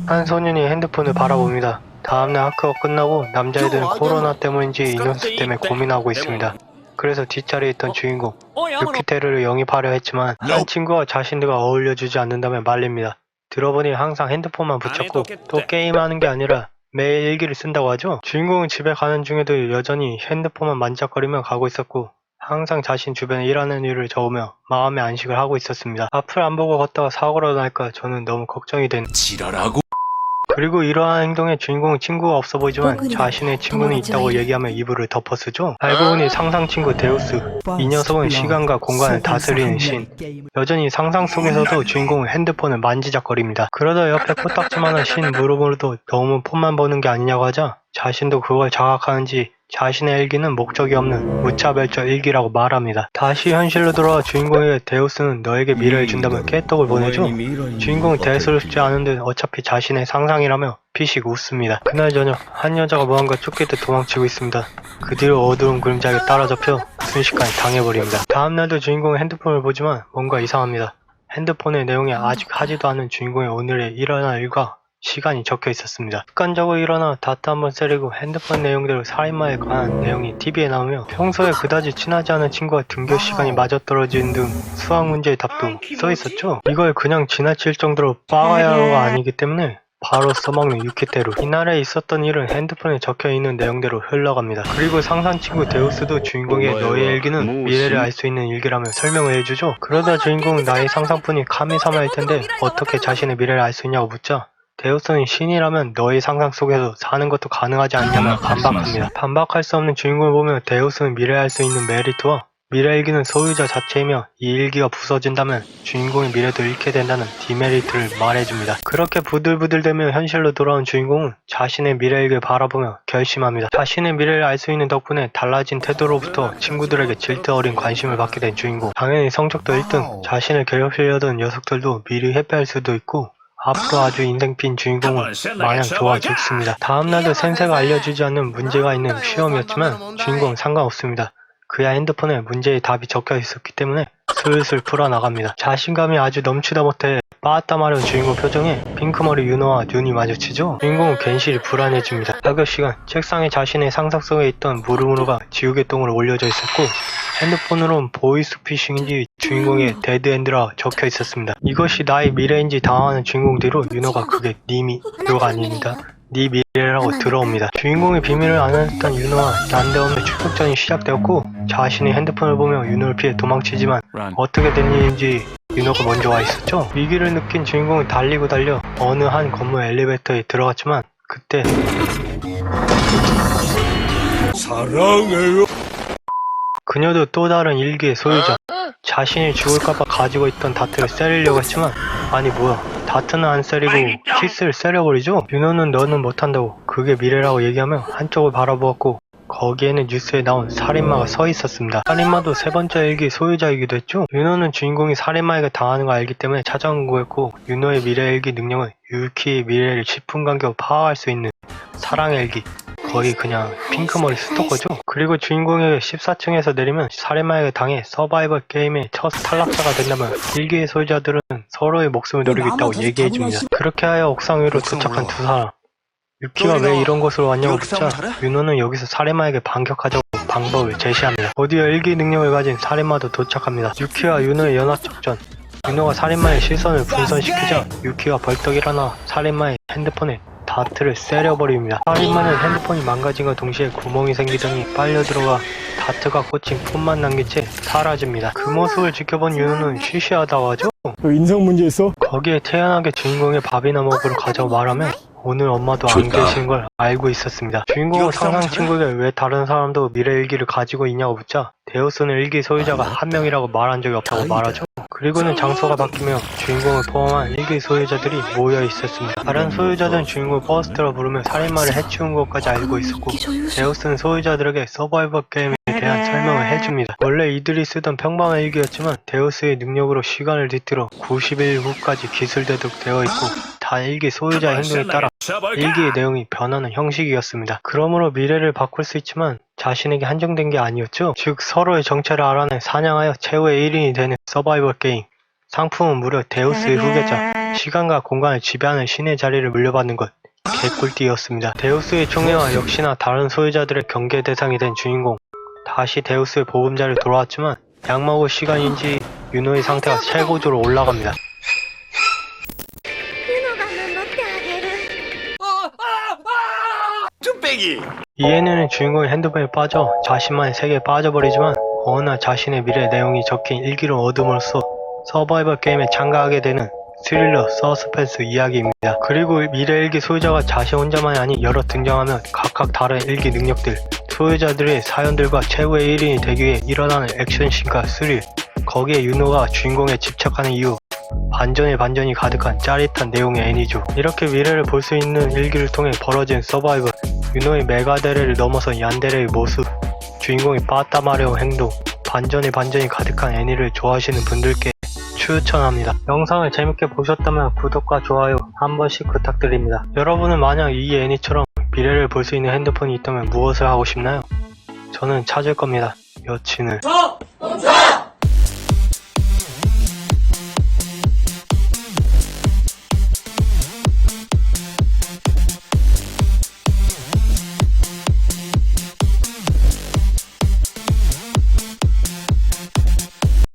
한 소년이 핸드폰을 바라봅니다. 다음날 학교가 끝나고 남자애들은 코로나 때문인지 인원수 때문에 고민하고 있습니다. 그래서 뒷자리에 있던 주인공 유키테르를 영입하려 했지만 한 친구가 자신들과 어울려주지 않는다며 말립니다. 들어보니 항상 핸드폰만 붙였고 또 게임하는 게 아니라 매일 일기를 쓴다고 하죠. 주인공은 집에 가는 중에도 여전히 핸드폰만 만작거리며 가고 있었고 항상 자신 주변에 일하는 일을 적으며 마음의 안식을 하고 있었습니다. 앞을 안 보고 걷다가 사고라도 날까 저는 너무 걱정이 되는 지랄하고 그리고 이러한 행동에 주인공은 친구가 없어 보이지만 자신의 친구는 있다고 얘기하며 이불을 덮어쓰죠. 알고 보니 상상 친구 데우스. 이 녀석은 시간과 공간을 다스리는 신. 여전히 상상 속에서도 주인공은 핸드폰을 만지작거립니다. 그러다 옆에 코딱지만한 신 무릎으로도 너무 폰만 보는 게 아니냐고 하자 자신도 그걸 자각하는지 자신의 일기는 목적이 없는 무차별적 일기라고 말합니다. 다시 현실로 돌아와 주인공에게 데우스는 너에게 미래를 준다며 깨떡을 보내죠. 주인공은 대수롭지 않은데 어차피 자신의 상상이라며 피식 웃습니다. 그날 저녁 한 여자가 무언가 쫓길 때 도망치고 있습니다. 그 뒤로 어두운 그림자에게 따라잡혀 순식간에 당해버립니다. 다음날도 주인공은 핸드폰을 보지만 뭔가 이상합니다. 핸드폰의 내용에 아직 하지도 않은 주인공의 오늘의 일어날 일과 시간이 적혀 있었습니다. 습관적으로 일어나 다트 한번 세리고 핸드폰 내용대로 살인마에 관한 내용이 TV에 나오며 평소에 그다지 친하지 않은 친구와 등교 시간이 맞아떨어지는 등 수학 문제의 답도 써 있었죠. 이걸 그냥 지나칠 정도로 빠가야로가 아니기 때문에 바로 써먹는 유키테루. 이날에 있었던 일은 핸드폰에 적혀있는 내용대로 흘러갑니다. 그리고 상상 친구 데우스도 주인공의 너의 일기는 미래를 알 수 있는 일기라며 설명을 해주죠. 그러다 주인공은 나의 상상뿐이 카미사마일 텐데 어떻게 자신의 미래를 알 수 있냐고 묻자 데우스는 신이라면 너의 상상 속에서 사는 것도 가능하지 않냐며 반박합니다. 반박할 수 없는 주인공을 보며 데우스는 미래를 알 수 있는 메리트와 미래 일기는 소유자 자체이며 이 일기가 부서진다면 주인공의 미래도 잃게 된다는 디메리트를 말해줍니다. 그렇게 부들부들대며 현실로 돌아온 주인공은 자신의 미래 일기를 바라보며 결심합니다. 자신의 미래를 알 수 있는 덕분에 달라진 태도로부터 친구들에게 질투 어린 관심을 받게 된 주인공. 당연히 성적도 1등, 자신을 괴롭히려던 녀석들도 미리 회피할 수도 있고 앞으로 아주 인생핀 주인공은 마냥 좋아 죽습니다. 다음날도 센세가 알려주지 않는 문제가 있는 시험이었지만 주인공은 상관없습니다. 그야 핸드폰에 문제의 답이 적혀 있었기 때문에 슬슬 풀어나갑니다. 자신감이 아주 넘치다 못해 빠았다 마려운 주인공 표정에 핑크머리 윤호와 눈이 마주치죠. 주인공은 괜시리 불안해집니다. 학교 시간 책상에 자신의 상상 속에 있던 무르무르가 지우개 똥으로 올려져 있었고 핸드폰으로는 보이스피싱인지 주인공의 데드엔드라 적혀 있었습니다. 이것이 나의 미래인지 당황하는 주인공 뒤로 윤호가 그게 니가 아닙니다. 네 미래라고 들어옵니다. 주인공의 비밀을 아는듯한 윤호와 난데없는 추격전이 시작되었고 자신이 핸드폰을 보며 윤호를 피해 도망치지만 어떻게 된 일인지 윤호가 먼저 와 있었죠. 위기를 느낀 주인공은 달리고 달려 어느 한 건물 엘리베이터에 들어갔지만 그때 사랑해요. 그녀도 또 다른 일기의 소유자. 자신이 죽을까봐 가지고 있던 다트를 세리려고 했지만 아니 뭐야 다트는 안 세리고 키스를 세려버리죠. 윤호는 너는 못한다고 그게 미래라고 얘기하며 한쪽을 바라보았고 거기에는 뉴스에 나온 살인마가 서 있었습니다. 살인마도 세 번째 일기 소유자이기도 했죠. 윤호는 주인공이 살인마에게 당하는 걸 알기 때문에 찾아온 거였고 윤호의 미래 일기 능력은 유키의 미래를 10분 간격으로 파악할 수 있는 사랑의 일기. 거의 그냥 핑크머리 스토커죠. 그리고 주인공에게 14층에서 내리면 살인마에게 당해 서바이벌 게임의 첫 탈락자가 된다면 일기의 소유자들은 서로의 목숨을 노리고 있다고 얘기해줍니다. 그렇게 하여 옥상 위로 도착한 두 사람. 유키가 왜 이런 곳으로 왔냐고 묻자 윤호는 여기서 살인마에게 반격하자고 방법을 제시합니다. 곧이어 일기 능력을 가진 살인마도 도착합니다. 유키와 윤호의 연합작전. 윤호가 살인마의 시선을 분산시키자 유키가 벌떡 일어나 살인마의 핸드폰에 다트를 세려버립니다. 살인마는 핸드폰이 망가진과 동시에 구멍이 생기더니 빨려 들어가 다트가 꽂힌 폰만 남긴 채 사라집니다. 그 모습을 지켜본 윤호는 시시하다고 하죠. 너 인성 문제 있어? 거기에 태연하게 주인공의 밥이나 먹으러 가자고 말하면 오늘 엄마도 안 계신 걸 알고 있었습니다. 주인공은 상상 친구에게 왜 다른 사람도 미래 일기를 가지고 있냐고 묻자 데우스는 일기 소유자가 한 명이라고 말한 적이 없다고 말하죠. 그리고는 장소가 바뀌며 주인공을 포함한 일기 소유자들이 모여 있었습니다. 다른 소유자들은 주인공을 버스트라 부르며 살인마를 해치운 것까지 알고 있었고 데우스는 소유자들에게 서바이벌 게임에 대한 설명을 해줍니다. 원래 이들이 쓰던 평범한 일기였지만 데우스의 능력으로 시간을 뒤틀어 90일 후까지 기술되도록 되어 있고 다 일기 소유자의 행동에 따라 일기의 내용이 변하는 형식이었습니다. 그러므로 미래를 바꿀 수 있지만 자신에게 한정된 게 아니었죠. 즉 서로의 정체를 알아내 사냥하여 최후의 1인이 되는 서바이벌 게임. 상품은 무려 데우스의 후계자 시간과 공간을 지배하는 신의 자리를 물려받는 것. 개꿀띠였습니다. 데우스의 총애와 역시나 다른 소유자들의 경계 대상이 된 주인공. 다시 데우스의 보금자리로 돌아왔지만 약 먹을 시간인지 유노의 상태가 최고조로 올라갑니다. 이에는 주인공이 핸드폰에 빠져 자신만의 세계에 빠져버리지만 어느 날 자신의 미래 내용이 적힌 일기를 얻음으로써 서바이벌 게임에 참가하게 되는 스릴러 서스펜스 이야기입니다. 그리고 미래 일기 소유자가 자신 혼자만이 아닌 여러 등장하며 각각 다른 일기 능력들, 소유자들의 사연들과 최후의 1인이 되기 위해 일어나는 액션씬과 스릴, 거기에 유노가 주인공에 집착하는 이유, 반전이 가득한 짜릿한 내용의 애니죠. 이렇게 미래를 볼 수 있는 일기를 통해 벌어진 서바이벌, 유노의 메가데레를 넘어선 얀데레의 모습, 주인공이 빠따마려운 행동, 반전이 가득한 애니를 좋아하시는 분들께 추천합니다. 영상을 재밌게 보셨다면 구독과 좋아요 한 번씩 부탁드립니다. 여러분은 만약 이 애니처럼 미래를 볼 수 있는 핸드폰이 있다면 무엇을 하고 싶나요? 저는 찾을 겁니다. 여친을.